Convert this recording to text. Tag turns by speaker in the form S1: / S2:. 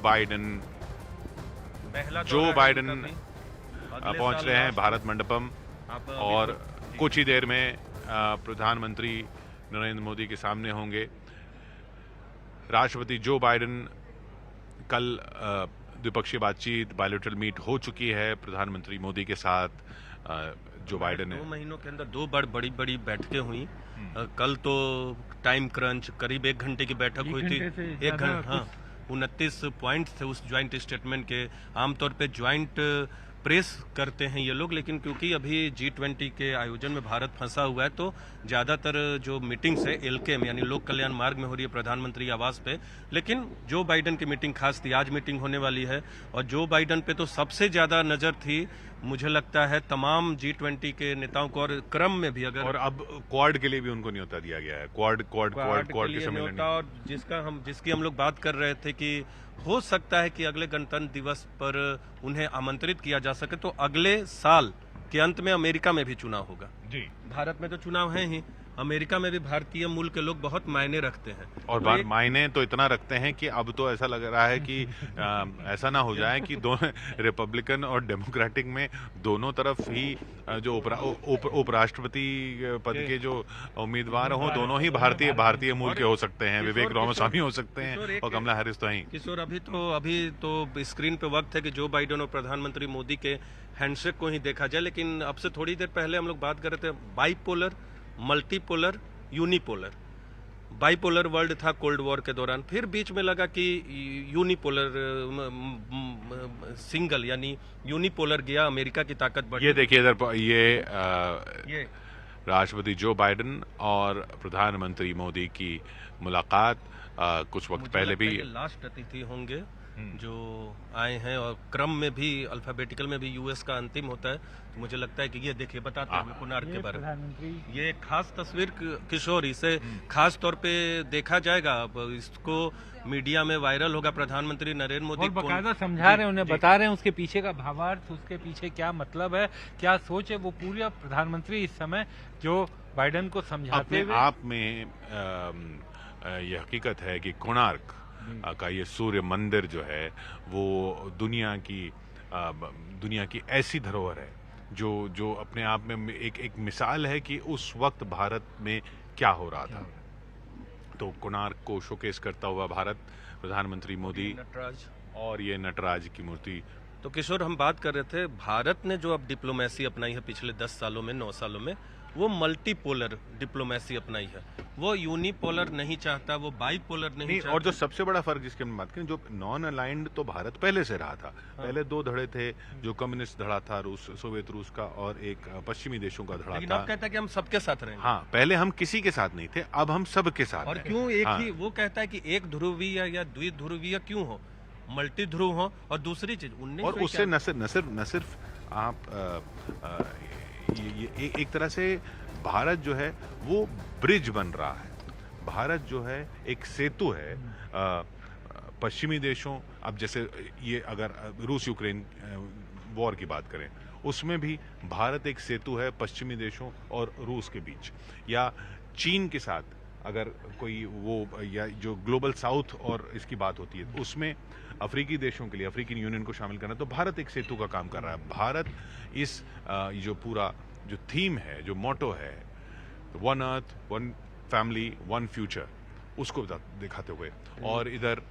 S1: Biden जो Biden पहुंच रहे हैं भारत मंडपम और कुछ ही देर में प्रधानमंत्री नरेंद्र मोदी के सामने होंगे। राष्ट्रपति जो बाइडन कल द्विपक्षीय बातचीत बायलैटरल मीट हो चुकी है प्रधानमंत्री मोदी के साथ। जो बाइडन है
S2: 2 महीनों के अंदर 2 बड़ी बड़ी बैठकें हुई। कल तो टाइम क्रंच करीब 1 घंटे की बैठक हुई थी। 1 घंटे, हाँ, 29 पॉइंट थे उस ज्वाइंट स्टेटमेंट के। आमतौर पे ज्वाइंट प्रेस करते हैं ये लोग, लेकिन क्योंकि अभी G20 के आयोजन में भारत फंसा हुआ है तो ज्यादातर जो मीटिंग्स है LK में यानी लोक कल्याण मार्ग में हो रही है प्रधानमंत्री आवास पे। लेकिन जो बाइडन की मीटिंग खास थी, आज मीटिंग होने वाली है और जो बाइडन पे तो सबसे ज्यादा नजर थी मुझे लगता है तमाम G20 के नेताओं को। और क्रम में भी अगर
S1: और अब क्वाड के लिए भी उनको न्योता दिया गया है। क्वाड के सम्मेलन
S2: और जिसकी हम लोग बात कर रहे थे कि हो सकता है कि अगले गणतंत्र दिवस पर उन्हें आमंत्रित किया जा सके तो अगले साल के अंत में अमेरिका में भी चुनाव होगा।
S1: जी,
S2: भारत में तो चुनाव है ही, अमेरिका में भी भारतीय मूल के लोग बहुत मायने रखते हैं।
S1: और
S2: तो
S1: मायने तो इतना रखते हैं कि अब तो ऐसा लग रहा है कि ऐसा ना हो जाए कि दोनों रिपब्लिकन और डेमोक्रेटिक में दोनों तरफ ही जो उपराष्ट्रपति पद के जो उम्मीदवार हों दोनों ही भारतीय मूल के हो सकते हैं। विवेक रामास्वामी हो सकते हैं और कमला हैरिस तो हैं।
S2: किशोर, अभी तो स्क्रीन पे वक्त है कि जो बाइडन और प्रधानमंत्री मोदी के हैंडशेक को ही देखा जाए। लेकिन अब से थोड़ी देर पहले हम लोग बात कर रहे थे bipolar, multipolar, unipolar. Bipolar world था कोल्ड वॉर के दौरान, फिर बीच में लगा कि यूनिपोलर सिंगल यानी यूनिपोलर गया, अमेरिका की ताकत बढ़ी।
S1: ये देखिए इधर ये राष्ट्रपति जो बाइडन और प्रधानमंत्री मोदी की मुलाकात कुछ वक्त पहले भी।
S2: लास्ट अतिथि होंगे जो आए हैं और क्रम में भी अल्फाबेटिकल में भी US का अंतिम होता है। तो मुझे लगता है कि ये देखिए बताते हुए कोणार्क के बारे में ये खास तस्वीर किशोर, इसे खास तौर पे देखा जाएगा। अब इसको मीडिया में वायरल होगा। प्रधानमंत्री नरेंद्र मोदी
S3: बकायदा समझा रहे हैं, उन्हें बता रहे हैं उसके पीछे का भावार्थ, उसके पीछे क्या मतलब है, क्या सोच है। वो पूरा प्रधानमंत्री इस समय जो बाइडन को समझाते हुए
S1: आप में यह हकीकत है कि कोणार्क का ये सूर्य मंदिर जो है वो दुनिया की ऐसी धरोहर है जो अपने आप में एक मिसाल है कि उस वक्त भारत में क्या हो रहा था। तो कोणार्क को शोकेस करता हुआ भारत, प्रधानमंत्री मोदी
S2: नटराज
S1: और ये नटराज की मूर्ति।
S2: तो किशोर, हम बात कर रहे थे भारत ने जो अब डिप्लोमेसी अपनाई है पिछले 10 सालों में, 9 सालों में, वो मल्टीपोलर डिप्लोमेसी अपनाई है। वो यूनिपोलर नहीं चाहता, वो बाइपोलर नहीं चाहता।
S1: और जो सबसे बड़ा फर्क जिसकी हम बात करें, जो नॉन अलाइंड तो भारत पहले से रहा था। पहले 2 धड़े थे, जो कम्युनिस्ट धड़ा था सोवियत रूस का और एक पश्चिमी देशों का धड़ा
S2: लेकिन
S1: था।
S2: अब कहता है कि हम सबके साथ रहेंगे।
S1: हाँ, पहले हम किसी के साथ नहीं थे, अब हम सबके साथ
S2: और
S1: हैं।
S2: क्यों एक ही, वो कहता है कि एक ध्रुवीय या द्विध्रुवीय क्यों हो, मल्टी ध्रुव हो। और दूसरी चीज
S1: और उससे न सिर्फ आप ये एक तरह से भारत जो है वो ब्रिज बन रहा है। भारत जो है एक सेतु है पश्चिमी देशों। अब जैसे ये अगर रूस यूक्रेन वॉर की बात करें, उसमें भी भारत एक सेतु है पश्चिमी देशों और रूस के बीच, या चीन के साथ अगर कोई वो, या जो ग्लोबल साउथ और इसकी बात होती है उसमें अफ्रीकी देशों के लिए अफ्रीकी यूनियन को शामिल करना, तो भारत एक सेतु का काम कर रहा है। भारत इस जो पूरा जो थीम है, जो मोटो है, one earth one family one future, उसको दिखाते हुए। और इधर